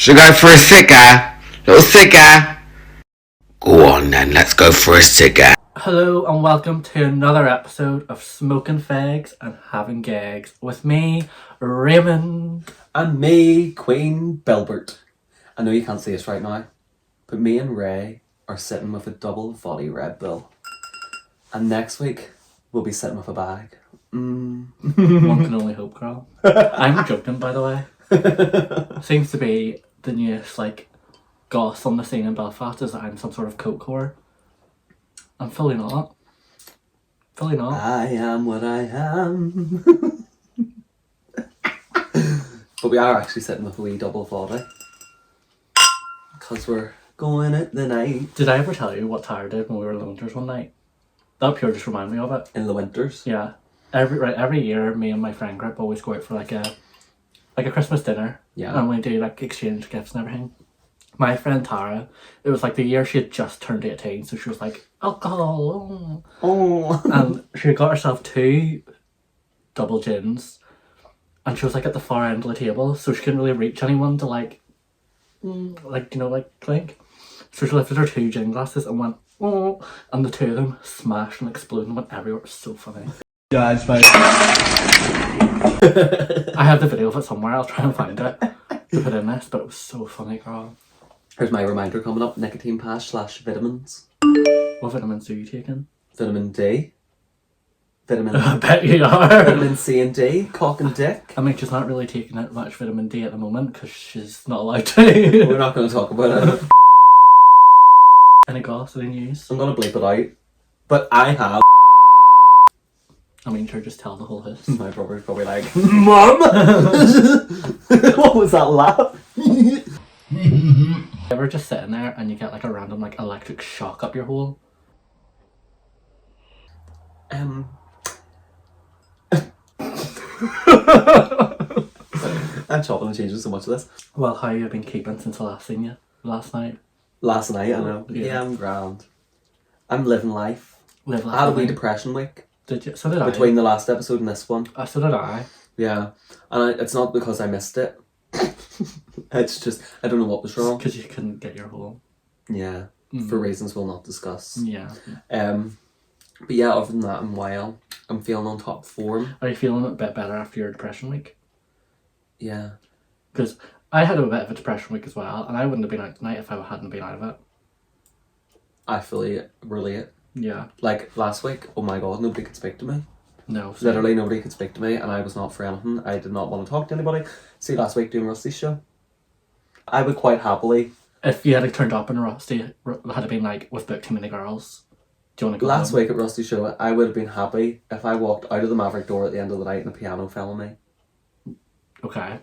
Should we go for a ciggar? Little cigar? Go on then, let's go for a cigar. Hello and welcome to another episode of Smoking Fegs and Having Gegs with me, Raymond. And me, Queen Belbert. I know you can't see us right now, but me and Ray are sitting with a double volley Red Bull. And next week, we'll be sitting with a bag. One can only hope, girl. I'm joking, by the way. Seems to be the newest, goss on the scene in Belfast is that I'm some sort of coke whore. I'm fully not. Fully not. I am what I am. But we are actually sitting with a wee double volley. Because we're going at the night. Did I ever tell you what Tyre did when we were in the winters one night? That pure just reminded me of it. In the winters? Yeah. Every year, me and my friend group always go out for a Christmas dinner. Yeah. And we do exchange gifts and everything. My friend Tara, it was the year she had just turned 18, so she was like, alcohol. Oh. And she got herself 2 double gins, and she was at the far end of the table, so she couldn't really reach anyone to clink. So she lifted her 2 gin glasses and went, oh, and the 2 of them smashed and exploded and went everywhere. It was so funny. Yeah, it's fine. I have the video of it somewhere, I'll try and find it to put in this, but it was so funny, girl. Here's my reminder coming up. Nicotine patch / vitamins. What vitamins are you taking? Vitamin D. I bet you are. Vitamin C and D. Cock and dick. I mean, she's not really taking out much vitamin D at the moment because she's not allowed to. We're not going to talk about it. Any goss, any news? I'm going to bleep it out. But I have. I mean, sure, just tell the whole house. My brother's probably like, Mum! What was that laugh? You ever just sitting there and you get a random electric shock up your hole? I'm chopping and changing so much of this. Well, how you been keeping since I last seen you last night? Last night, I know. Yeah. Yeah, I'm grand. I'm living life. Live I had a wee life. depression week. Did you? So did I. Between the last episode and this one. So did I. Yeah. And it's not because I missed it. It's just, I don't know what was wrong. Because you couldn't get your hole. Yeah. For reasons we'll not discuss. Yeah. But yeah, other than that, I'm well. I'm feeling on top form. Are you feeling a bit better after your depression week? Yeah. Because I had a bit of a depression week as well, and I wouldn't have been out tonight if I hadn't been out of it. I fully relate. Yeah. Last week, oh my god, nobody could speak to me. No. Literally nobody could speak to me, and I was not for anything. I did not want to talk to anybody. See, last week doing Rusty's show, I would quite happily. If you had turned up in Rusty, had it been with booked too many girls, do you want to go Last home? week at Rusty's show, I would have been happy if I walked out of the Maverick door at the end of the night and a piano fell on me. Okay.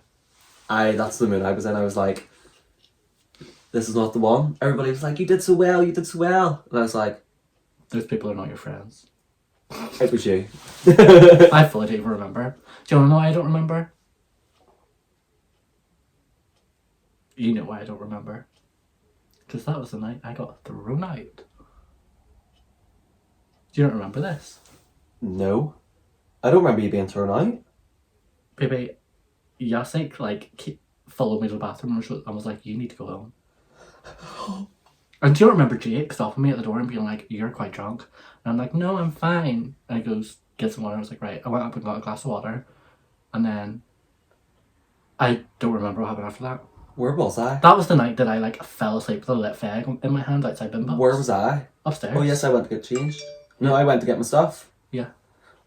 That's the mood I was in. I was like, this is not the one. Everybody was like, you did so well, you did so well. And I was like, Those people are not your friends. it was you. I fully don't even remember. Do you want to know why I don't remember? You know why I don't remember. Because that was the night I got thrown out. Do you not remember this? No. I don't remember you being thrown out. Baby, Yasik, followed me to the bathroom and was like, you need to go home. And do you remember Jake stopping me at the door and being like, you're quite drunk? And I'm like, no, I'm fine. And he goes, get some water. I was like, right. I went up and got a glass of water. And then I don't remember what happened after that. Where was I? That was the night that I fell asleep with a lit fag in my hand outside Bimbo's. Where was I? Upstairs. Oh yes, I went to get changed. No, I went to get my stuff. Yeah.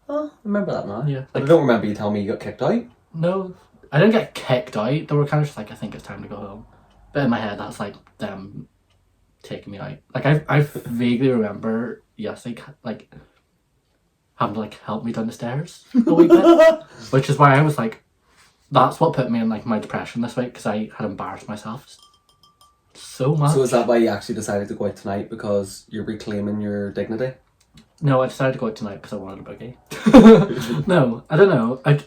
Oh, I remember that now. Yeah. But I don't remember you telling me you got kicked out. No, I didn't get kicked out. They were kind of just I think it's time to go home. But in my head, that's them taking me out. I vaguely remember, yes, having to help me down the stairs a wee bit. Which is why I was that's what put me in my depression this week, because I had embarrassed myself so much. So is that why you actually decided to go out tonight, because you're reclaiming your dignity? No, I decided to go out tonight because I wanted a boogie. No, I don't know. I've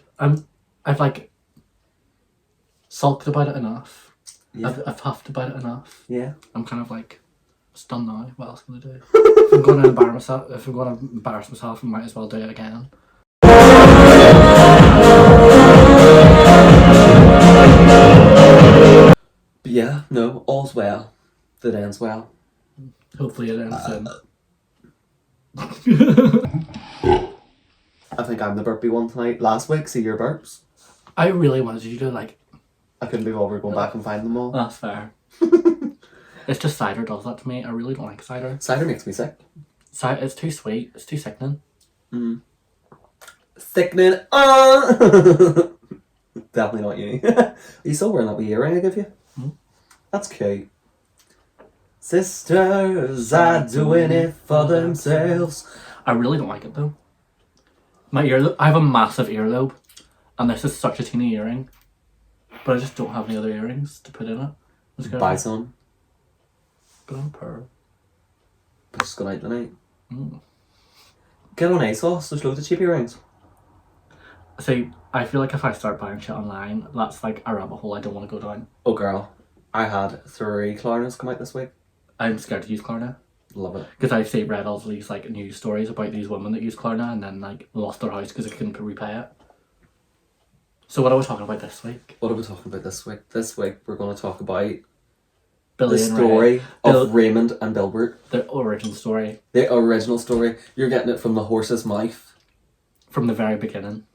sulked about it enough. Yeah. I've huffed about it enough. Yeah. I'm kind of it's done now. What else can I do? If I'm going to embarrass myself, I might as well do it again. But yeah, No, all's well that ends well. Hopefully it ends soon. I think I'm the burpy one tonight. Last week, see your burps. I really wanted you to like. I couldn't be bothered going back and find them all. That's fair. It's just cider does that to me. I really don't like cider. Cider makes me sick. It's too sweet. It's too sickening. Sickening. Definitely not you. Are you still wearing that wee earring I give you? That's cute. Sisters are doing it for themselves. I really don't like it though. My earlobe. I have a massive earlobe, and this is such a teeny earring, but I just don't have any other earrings to put in it. Buy some. But I'm poor. Just go out tonight. Get on ASOS. There's loads of cheap earrings. See, I feel like if I start buying shit online, that's like a rabbit hole I don't want to go down. Oh girl, I had 3 Klarnas come out this week. I'm scared to use Klarna. Love it. Because I've seen read all these like news stories about these women that use Klarna and then like lost their house because they couldn't repay it. So what are we talking about this week? What are we talking about this week? This week we're going to talk about Billie the and story Ray. of Raymond and Bilbert. The origin story. The original story. You're getting it from the horse's mouth. From the very beginning.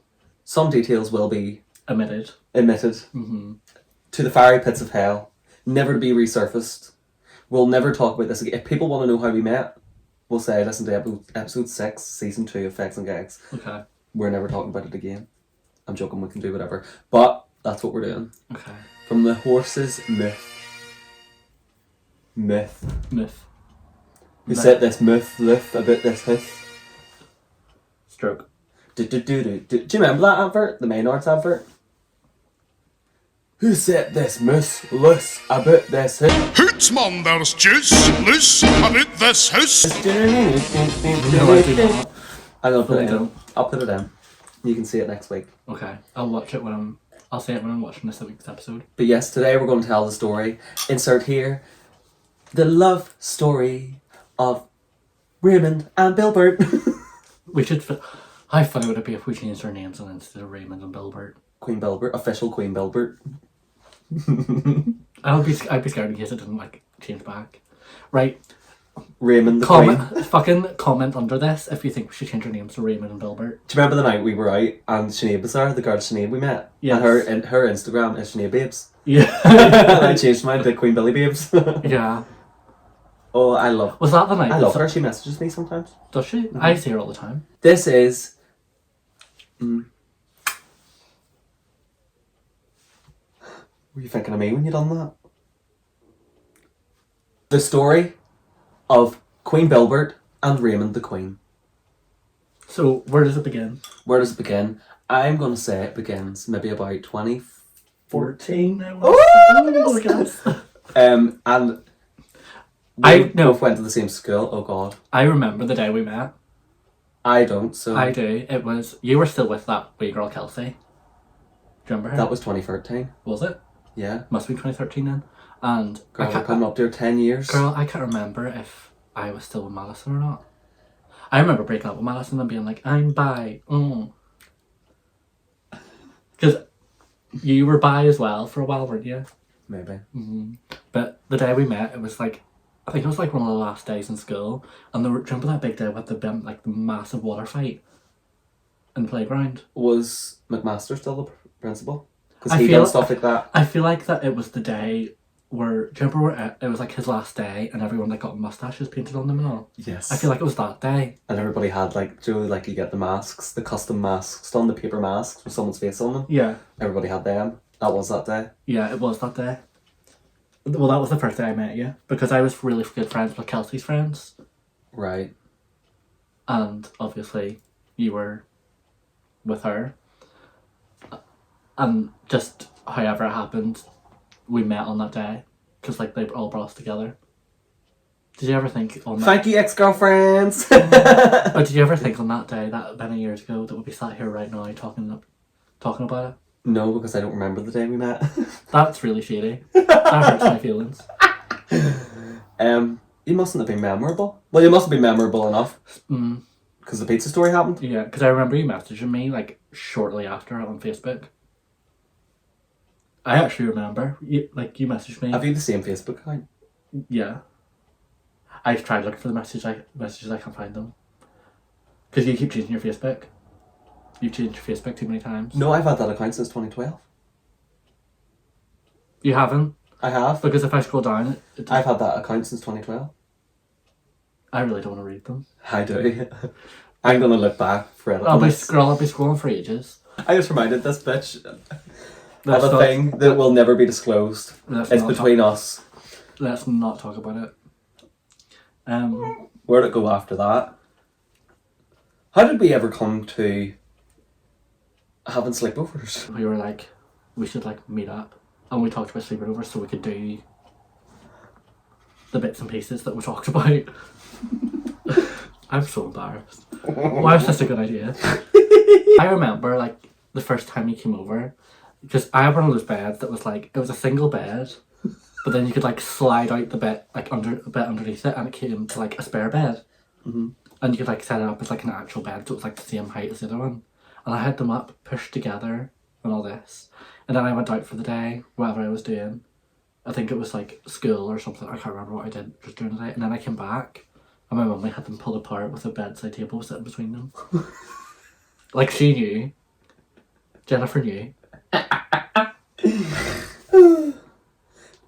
Some details will be Omitted. to the fiery pits of hell, never to be resurfaced. We'll never talk about this again. If people want to know how we met, we'll say listen to episode 6, season 2 of Fegs and Gegs. Okay. We're never talking about it again. I'm joking, we can do whatever. But that's what we're doing. Okay. From the horse's myth. Who said this myth, about this hiss? Stroke. Do you remember that advert? The Maynard's advert? Who said this myth, loose, about this hiss? Hoots, man, there's juice loose about this house. No, I do not. I'm gonna put it in. Don't. I'll put it in. You can see it next week. Okay. I'll watch it I'll say it when I'm watching this week's episode. But yes, today we're going to tell the story. Insert here. The love story of Raymond and Bilbert. We should... How funny would it be if we changed our names and instead of Raymond and Bilbert? Queen Bilbert. Official Queen Bilbert. I'd be scared in case it didn't like change back. Right. Raymond the Queen. Fucking comment under this if you think we should change our names to Raymond and Bilbert. Do you remember the night we were out and Sinead was there, the girl Sinead we met? Yes. And her Instagram is Sinead Babes. Yeah. And I changed mine to Queen Billy Babes. Yeah. Oh, I love Was that the night? I love her. She messages me sometimes. Does she? I see her all the time. This is... Were you thinking of me when you done that? The story of Queen Bilbert and Raymond the Queen. So, where does it begin? Where does it begin? I'm going to say it begins maybe about 2014. Oh, yes. And I we both went to the same school. Oh God. I remember the day we met. I don't, so... I do. It was... You were still with that wee girl, Kelsey. Do you remember her? That was 2013. Was it? Yeah. Must be 2013 then. And... Girl, we're coming up to 10 years. Girl, I can't remember if I was still with Madison or not. I remember breaking up with Madison and being like, I'm bi. Because you were bi as well for a while, weren't you? Maybe. But the day we met, it was like... I think it was like one of the last days in school. And do you remember that big day with the massive water fight in the playground? Was McMaster still the principal? Because I he feel- done stuff like that. I feel like that it was the day where... Do you remember where it was like his last day and everyone like got mustaches painted on them and all? Yes. I feel like it was that day. And everybody had like, do you know, like you get the masks, the custom masks done, the paper masks with someone's face on them. Yeah. Everybody had them. That was that day. Yeah, it was that day. Well, that was the first day I met you because I was really good friends with Kelsey's friends. Right. And obviously you were with her. And just however it happened, we met on that day because like they all brought us together. Did you ever think on that? Thank you, ex-girlfriends! But did you ever think on that day, that many years ago, that we'd be sat here right now talking about it? No, because I don't remember the day we met. That's really shady. That hurts my feelings. You mustn't have been memorable. Well, you must have been memorable enough. Because the pizza story happened. Yeah, because I remember you messaging me like shortly after on Facebook. I actually remember. You messaged me. Have you the same Facebook account? Yeah. I've tried looking for the messages. I can't find them. Because you keep changing your Facebook. You've changed your Facebook too many times. No, I've had that account since 2012. You haven't? I have. Because if I scroll down, I've had that account since 2012. I really don't want to read them. I do. I'm gonna look back for it. I'll be scrolling for ages. I just reminded this bitch Let's of a not- thing that will never be disclosed. let's It's not between us. Let's not talk about it. Where'd it go after that? How did we ever come to having sleepovers? We were like, we should like meet up, and we talked about sleeping over so we could do the bits and pieces that we talked about. I'm so embarrassed. Why was this a good idea? I remember like the first time you came over, because I had one of those beds that was like, it was a single bed, but then you could like slide out the bed, like a bed underneath it, and it came to like a spare bed. Mm-hmm. And you could like set it up as like an actual bed, so it was like the same height as the other one. And I had them up, pushed together, and all this. And then I went out for the day, whatever I was doing. I think it was like school or something. I can't remember what I did just during the day. And then I came back, and my mummy had them pulled apart with a bedside table sitting between them. Like she knew. Jennifer knew.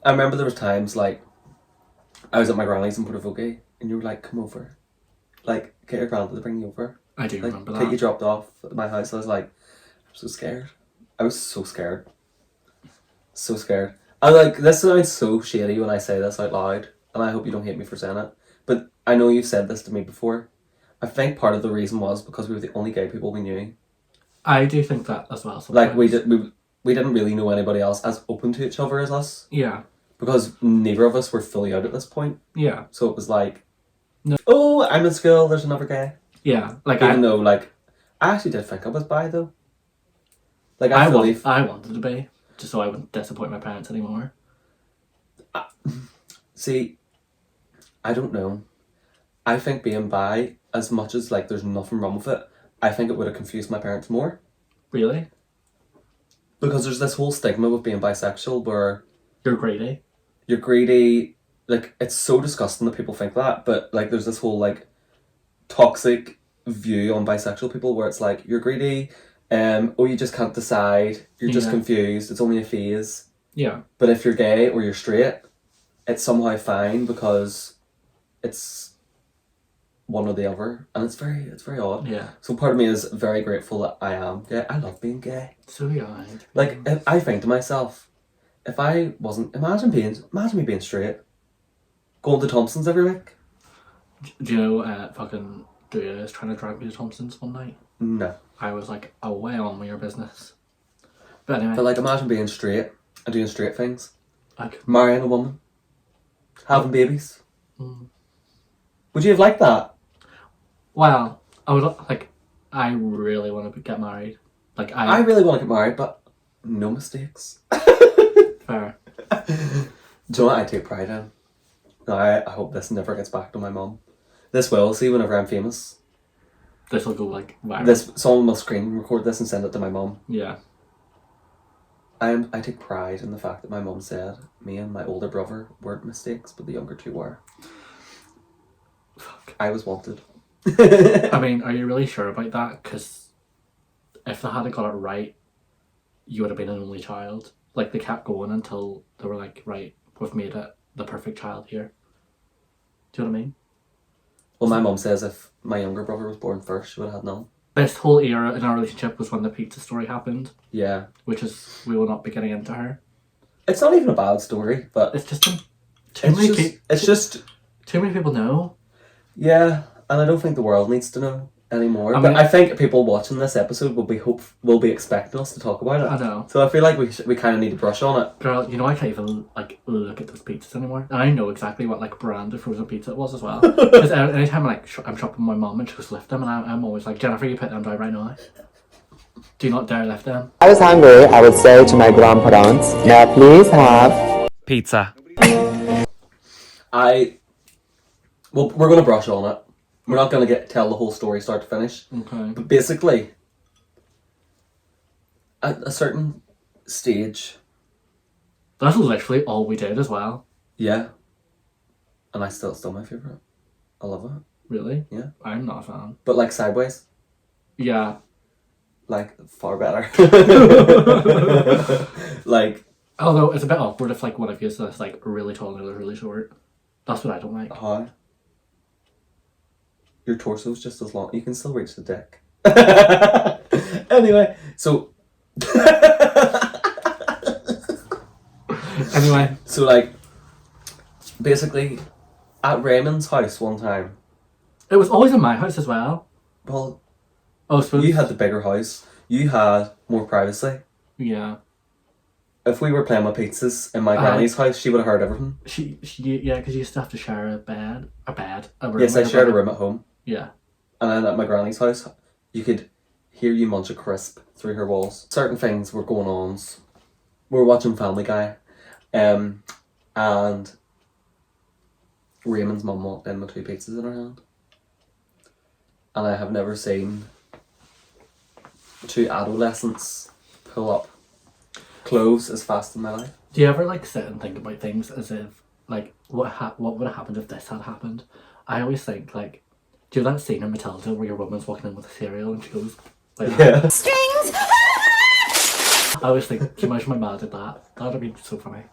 I remember there was times like I was at my granny's in Portavogie and you were like, come over. Like, get your granddad to bring you over. I do Like, remember get you that. dropped off at my house. I was like, I'm so scared. I was so scared. So scared. I like, this sounds so shady when I say this out loud, and I hope you don't hate me for saying it, but I know you've said this to me before. I think part of the reason was because we were the only gay people we knew. I do think that as well. Like, we sometimes. didn't really know anybody else as open to each other as us, Yeah. because neither of us were fully out at this point. Yeah. So it was like, No. oh, I'm in school, there's another guy. Yeah. Like Even though, like, I actually did think I was bi, though. Like, I fully... wanted to be, just so I wouldn't disappoint my parents anymore. See, I don't know. I think being bi, as much as, like, there's nothing wrong with it, I think it would have confused my parents more. Really? Because there's this whole stigma with being bisexual where You're greedy. you're greedy. Like, it's so disgusting that people think that, but, like, there's this whole, like, toxic view on bisexual people where it's like, you're greedy, oh, you just can't decide, you're just Yeah. confused, it's only a phase. Yeah. But if you're gay or you're straight, it's somehow fine because it's one or the other, and it's very odd. Yeah. So part of me is very grateful that I am gay. I love being gay. So do I. Like, if I think to myself, if I wasn't, imagine me being straight, going to Thompson's every week. Do you know, fucking Drea is trying to drag me to Thompson's one night? No. I was like, away on with your business. But anyway, But like, imagine being straight and doing straight things, like, marrying a woman, having babies. Mm. Would you have liked that? well, I would like, I really want to get married. Like, I really want to get married, but no mistakes. fair. Do you know what I take pride in? No, I hope this never gets back to my mum. This will, see, whenever I'm famous. This will go like viral. Someone will screen record this and send it to my mum. Yeah. I take pride in the fact that my mum said me and my older brother weren't mistakes, but the younger two were. Fuck. I was wanted. I mean, are you really sure about that? Because if they had got it right, you would have been an only child. Like, they kept going until they were like, right, we've made it the perfect child here. Do you know what I mean? Well, my mum says if my younger brother was born first, she would have had none. This whole era in our relationship was when the pizza story happened, Yeah. which is, we will not be getting into her. It's not even a bad story, but It's just too many people know. Yeah, and I don't think the world needs to know anymore. I But mean- I think people watching this episode will be expecting us to talk about it. I know. So I feel like we kind of need to brush on it. Girl, you know I can't even like look at those pizzas anymore. And I know exactly what like brand of frozen pizza it was as well. Because anytime I'm shopping with my mum and she goes lift them, and I'm always like, Jennifer, you put them down right now. Do not dare lift them. I was hungry, I would say to my grandparents, may I please have Pizza. Well, we're going to brush on it. We're not going to tell the whole story start to finish. Okay. But basically, at a certain stage, That's literally all we did as well. Yeah. And it's still my favourite. I love it. Really? Yeah. I'm not a fan. But like sideways, Yeah. like far better. Like, Although it's a bit awkward if like one of you is like really tall and the other's really short. That's what I don't like. how? Your torso's just as long. You can still reach the dick. Anyway, so Anyway. so like basically at Raymond's house one time. It was always in my house as well. Well, Oh, suppose. you had the bigger house. You had more privacy. Yeah. If we were playing with pizzas in my granny's house, she would have heard everything. Yeah, because you used to have to share a room. Yes, I shared a room at home. Yeah. And then at my granny's house, you could hear you munch a crisp through her walls. Certain things were going on. We were watching Family Guy. And Raymond's mum walked in with 2 pizzas in her hand. And I have never seen 2 adolescents pull up clothes as fast in my life. Do you ever like sit and think about things as if like what would have happened if this had happened? I always think like, do you know that scene in Matilda where your woman's walking in with a cereal and she goes like that? Yeah. Strings! I always think, can you imagine my mom did that? That would be so funny.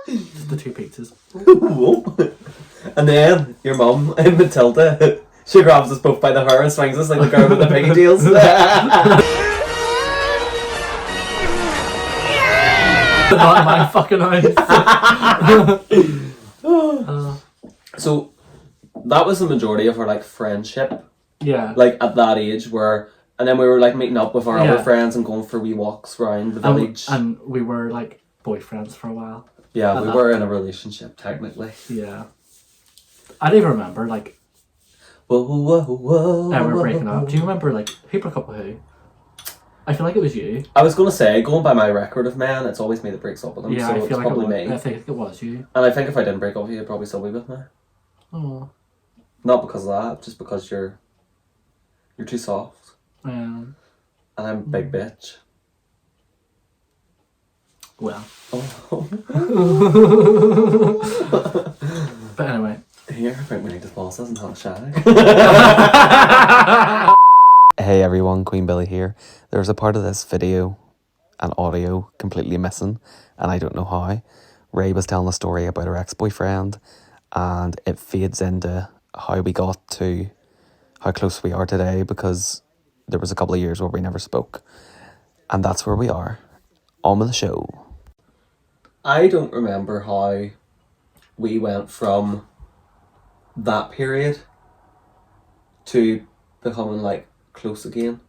Just the 2 pizzas. Whoa. And then your mum and Matilda, she grabs us both by the hair and swings us like the girl with the piggy tails. Not in my fucking house. So that was the majority of our like friendship, Yeah. like at that age where, and then we were like meeting up with our Yeah. other friends and going for wee walks around the village. And we were like boyfriends for a while. Yeah, at we that were in a relationship technically. Yeah. I don't even remember like Whoa, whoa, whoa. ever breaking up. Do you remember like who broke up with who? I feel like it was you. I was gonna say, going by my record of men, it's always me that breaks up with them. Yeah, so I it's feel like probably it was, me. I think it was you. And I think if I didn't break up with you, I'd probably still be with me. Oh. Not because of that, just because you're too soft. And I'm a big bitch. well. Oh. But anyway. Here, I think we need to pause this and have a shag. Hey everyone, Queen Billie here. There's a part of this video and audio completely missing, and I don't know how. Ray was telling a story about her ex-boyfriend, and it fades into how we got to how close we are today, because there was a couple of years where we never spoke. And that's where we are. On with the show. I don't remember how we went from that period to becoming like close again.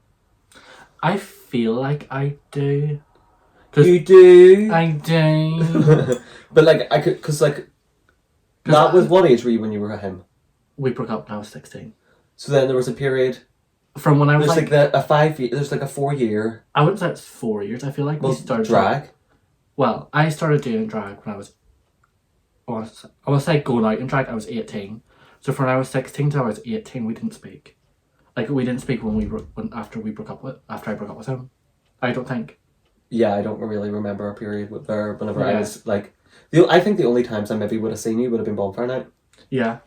I feel like I do. 'Cause You do. I do. But like I could, cause like that was what age were you when you were with him? We broke up when I was 16. So then there was a period. From when I was There's like a 5 year. There's like a 4 year. I wouldn't say it's 4 years. I feel like we started drag. Well, I started doing drag when I was. I want to say going out in drag. I was 18. So from when I was 16 till I was 18, we didn't speak. Like we didn't speak after I broke up with him. I don't think. Yeah, I don't really remember a period with there whenever I Yeah. was like. I think the only times I maybe would have seen you would have been bonfire night. Yeah.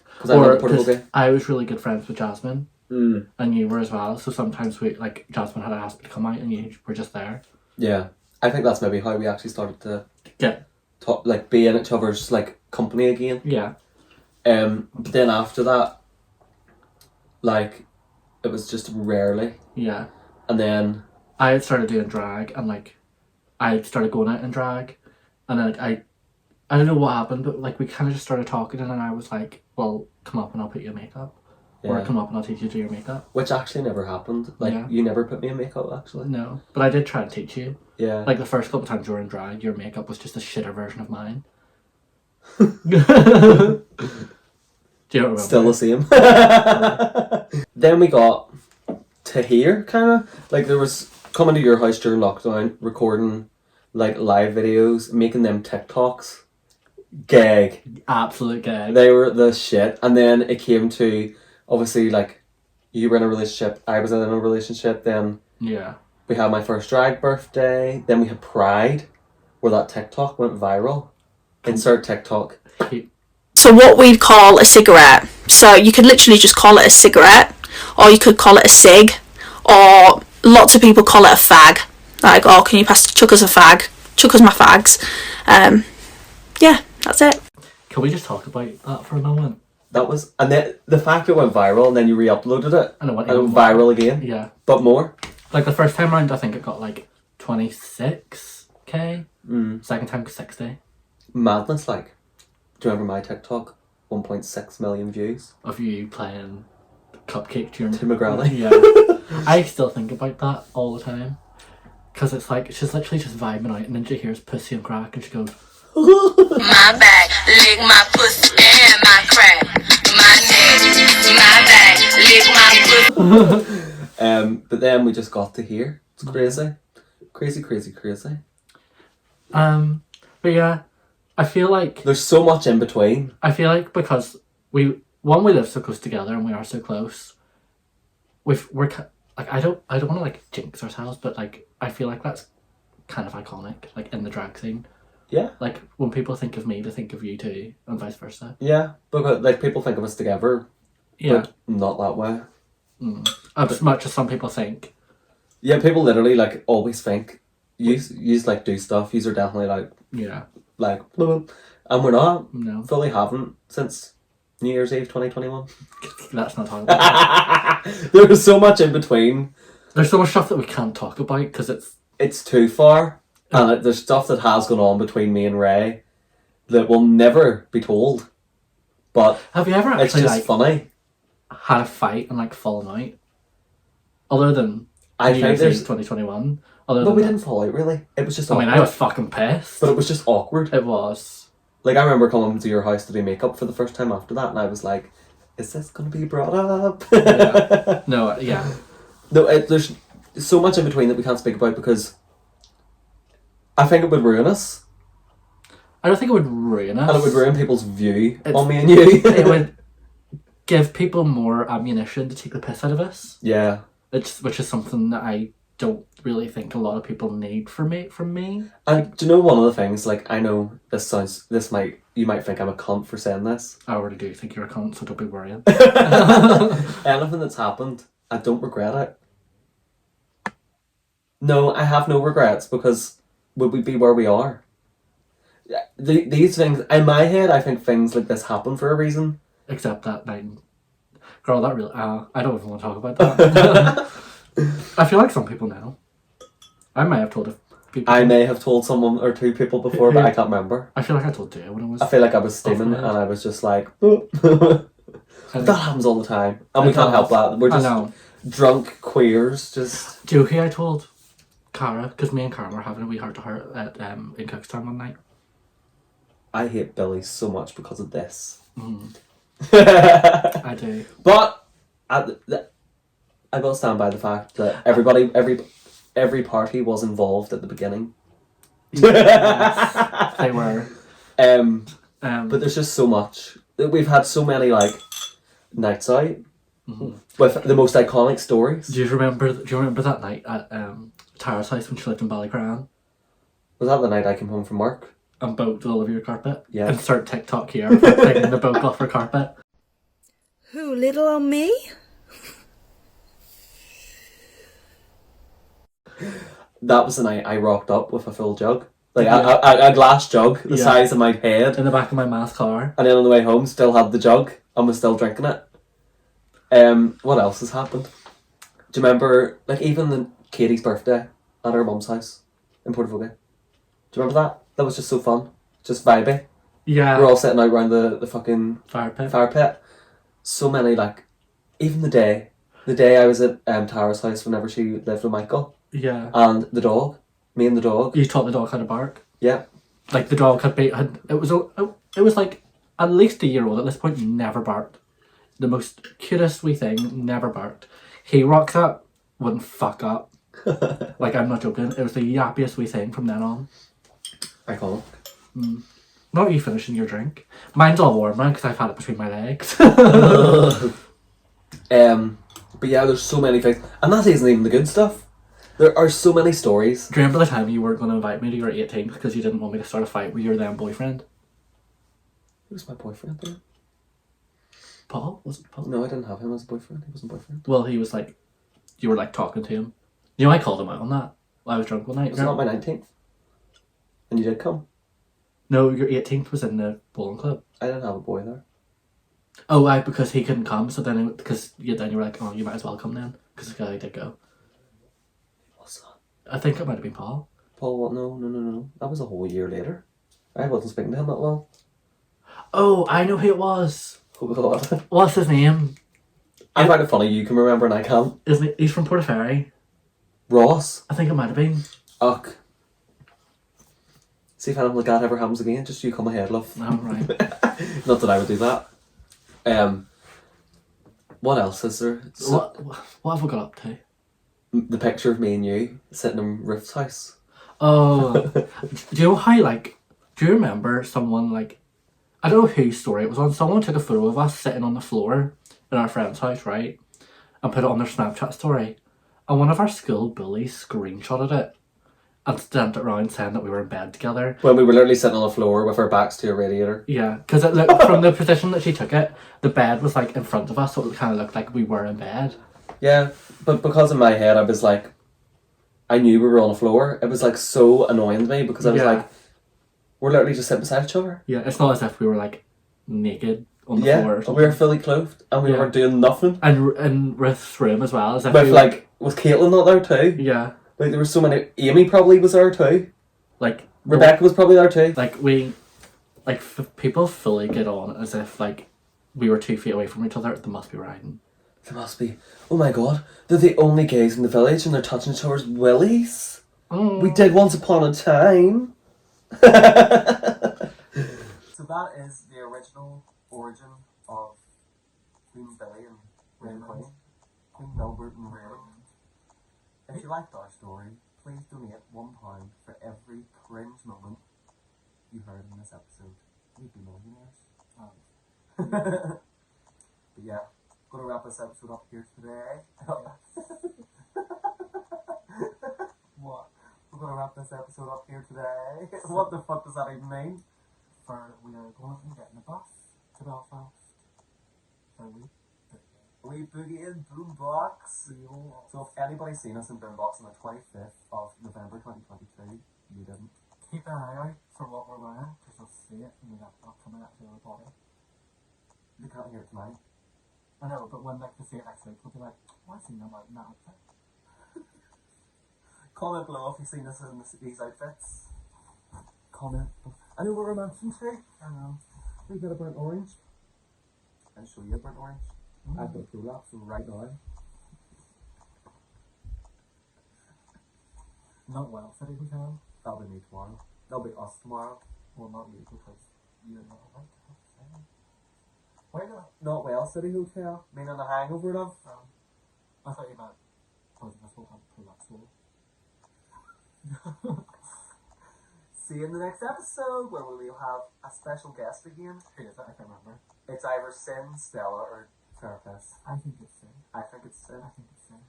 Because I went to Portugal. Because I was really good friends with Jasmine. Mm. And you were as well. So sometimes Jasmine had asked me to come out and you were just there. Yeah, I think that's maybe how we actually started to Yeah. talk, like be in each other's like company again. Yeah. But then after that, like, it was just rarely. Yeah. And then I had started doing drag and like I had started going out in drag and then like, I don't know what happened, but like we kind of just started talking and then I was like, well, come up and I'll put you in makeup. Or Yeah. come up and I'll teach you to do your makeup. which actually never happened. Like Yeah. you never put me in makeup actually. No. But I did try to teach you. Yeah. Like the first couple times you were in drag, your makeup was just a shitter version of mine. Do you remember? Still the same. Then we got to here, kind of like there was coming to your house during lockdown, recording like live videos, making them TikToks. Gag. Absolute gag. They were the shit. And then it came to obviously like you were in a relationship, I was in a relationship. Then Yeah. We had my first drag birthday. Then we had Pride, where that TikTok went viral. Insert TikTok. So what we'd call a cigarette. So you could literally just call it a cigarette, or you could call it a cig, or lots of people call it a fag. Like, oh, can you chuck us a fag? Chuck us my fags. Yeah, that's it. Can we just talk about that for a moment? That was, and then the fact it went viral, and then you re-uploaded it, And it went viral again. Yeah. But more. Like the first time round, I think it got like 26k. Second time, 60 Madness, like. Do you remember my TikTok? 1.6 million views. of you playing Cupcake during Tim McGrath. Yeah. I still think about that all the time. Because it's like, she's literally just vibing out, and then she hears pussy and crack, and she goes, My back, lick my pussy and my crack. My neck, my back, lick my pussy. But then we just got to here. It's crazy. Crazy. but yeah, I feel like There's so much in between. because we live so close together and we are so close. We're like, I don't want to like jinx ourselves, but like I feel like that's kind of iconic, like in the drag scene. Yeah. Like when people think of me, they think of you too, and vice versa. Yeah. Because like people think of us together. Yeah. But not that way. As much as some people think. Yeah, people literally like always think you like do stuff. Yous are definitely Yeah. like and we're not. No. Fully haven't since New Year's Eve 2021. Let's not talk about it. There was so much in between. There's so much stuff that we can't talk about because It's too far, and there's stuff that has gone on between me and Ray that will never be told. But have you ever it's actually just like funny. had a fight and like fallen out? Other than I New think Year's there's. Eve 2021. Other No, than we that. didn't fall out really. It was just. I mean, Awkward. I was fucking pissed. But it was just awkward. It was. Like I remember coming to your house to do makeup for the first time after that, and I was like, "Is this gonna be brought up?" Yeah. No, yeah. No, there's so much in between that we can't speak about because I think it would ruin us, I don't think it would ruin us. and it would ruin people's view It's- on me and you. It would give people more ammunition to take the piss out of us. Yeah. Which is something that I don't really think a lot of people need from me. And do you know one of the things, like, I know you might think I'm a cunt for saying this. I already do think you're a cunt, so don't be worrying. Anything that's happened, I don't regret it. No, I have no regrets because would we be where we are? These things, in my head, I think things like this happen for a reason. Except that night. Girl, that really... I don't even want to talk about that. I feel like some people know. I might have told people. I may have told someone or two people before, but I can't remember. I feel like I told Jay when I was... I feel like I was steaming and I was just like, that happens all the time. And we can't help that. We're I just know. drunk queers, just... Do you know who I told? Cara, because me and Cara were having a wee heart-to-heart at in Cookstown one night. I hate Billy so much because of this. I do. But I will stand by the fact that every party was involved at the beginning. Yes, they were. But there's just so much. We've had so many like nights out with the most iconic stories. Do you remember that night at Tara's house when she lived in Ballycran Was that the night I came home from work? and boat all over your carpet? Yeah. Insert TikTok here for taking the boat off her carpet. Who, little old me? That was the night I rocked up with a full jug. Like a glass jug the size of my head. In the back of my ma's car. And then on the way home still had the jug and was still drinking it. What else has happened? Do you remember like even Katie's birthday at her mum's house in Portavogie? Do you remember that? That was just so fun. Just vibey. Yeah. We're all sitting out around the fucking Fire pit. fire pit. So many like even the day I was at Tara's house whenever she lived with Michael. Yeah. And the dog. Me and the dog. You taught the dog how to bark. Yeah. Like the dog it was like at least a year old at this point. Never barked. The most cutest wee thing. Never barked. He rocked up. Wouldn't fuck up. Like I'm not joking. It was the yappiest wee thing from then on. Iconic. Not you finishing your drink. Mine's all warm now because I've had it between my legs. But yeah, there's so many things, and that isn't even the good stuff. There are so many stories. Do you remember the time you were going to invite me to your 18th because you didn't want me to start a fight with your then boyfriend? Who was my boyfriend then? Paul? Was it Paul? No, I didn't have him as a boyfriend. He wasn't a boyfriend. Well, he was like, you were like talking to him. You know, I called him out on that. I was drunk one night. Was it not my 19th? And you did come? No, your 18th was in the bowling club. I didn't have a boy there. Oh, because he couldn't come, so then, then you were like, oh, you might as well come then, because the guy did go. What's that? I think it might have been Paul. Paul, what? No. That was a whole year later. I wasn't speaking to him that well. Oh, I know who it was. Oh, God. What's his name? I find it funny you can remember and I can't. Isn't he? He's from Portaferry. Ross? I think it might have been. Uck. See if anything like that ever happens again, just you come ahead, love. Oh, right. Not that I would do that. What else is there? So, what have we got up to? the picture of me and you sitting in Ruth's house. Oh, do you know how, like, do you remember someone, like, I don't know whose story it was on, someone took a photo of us sitting on the floor in our friend's house, right, and put it on their Snapchat story, and one of our school bullies screenshotted it and sent it around saying that we were in bed together. When we were literally sitting on the floor with our backs to a radiator. Yeah, because it looked, from the position that she took it, the bed was, like, in front of us, so it kind of looked like we were in bed. Yeah, but because in my head I was like, I knew we were on the floor. It was like so annoying to me because I was like, we're literally just sitting beside each other. Yeah, it's not as if we were like naked on the floor or Yeah, something. we were fully clothed and we were doing nothing. And Ruth's room as well. As if With was Caitlin not there too? Yeah. Like there were so many. Amy probably was there too. Like Rebecca was probably there too. People fully get on as if like we were 2 feet away from each other. They must be riding. They must be. Oh my god, they're the only gays in the village and they're touching each other's willies. Oh. We did once upon a time. So that is the original origin of Queen Billie and Queen Belbert and Raymond. If you liked our story, please donate £1 for every cringe moment you heard in this episode. We'd be millionaires. But yeah, gonna wrap this episode up here today. What? We're gonna wrap this episode up here today. What the fuck does that even mean? We are going and getting a bus to Belfast. We boogie in Boombox. So if anybody's seen us in Boombox on the 25th of November 2022, you didn't. Keep an eye out for what we're wearing because you'll see it when we get coming out to the body. They can't hear it tonight. I know, but when they see it next week, we'll be like, "Why seen them out in that outfit?" Comment below if you've seen us in these outfits. Comment. I know what we're mentioning too. I know. We got a burnt orange. I'll show you a burnt orange. I've got a prolapse right now. Not well, City Hotel. That'll be me tomorrow. That'll be us tomorrow. Well, not you because you're not right. Why not? Not well, City Hotel. Meaning a hangover, love. I thought you meant poisonous will have prolapse. See you in the next episode where we will have a special guest again. Who is it? I can't remember. It's either Sin, Stella, or Therapist. I think it's Sin. I think it's Sin. I think it's Sin.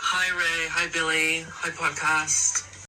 Hi Ray, hi Billy, hi podcast.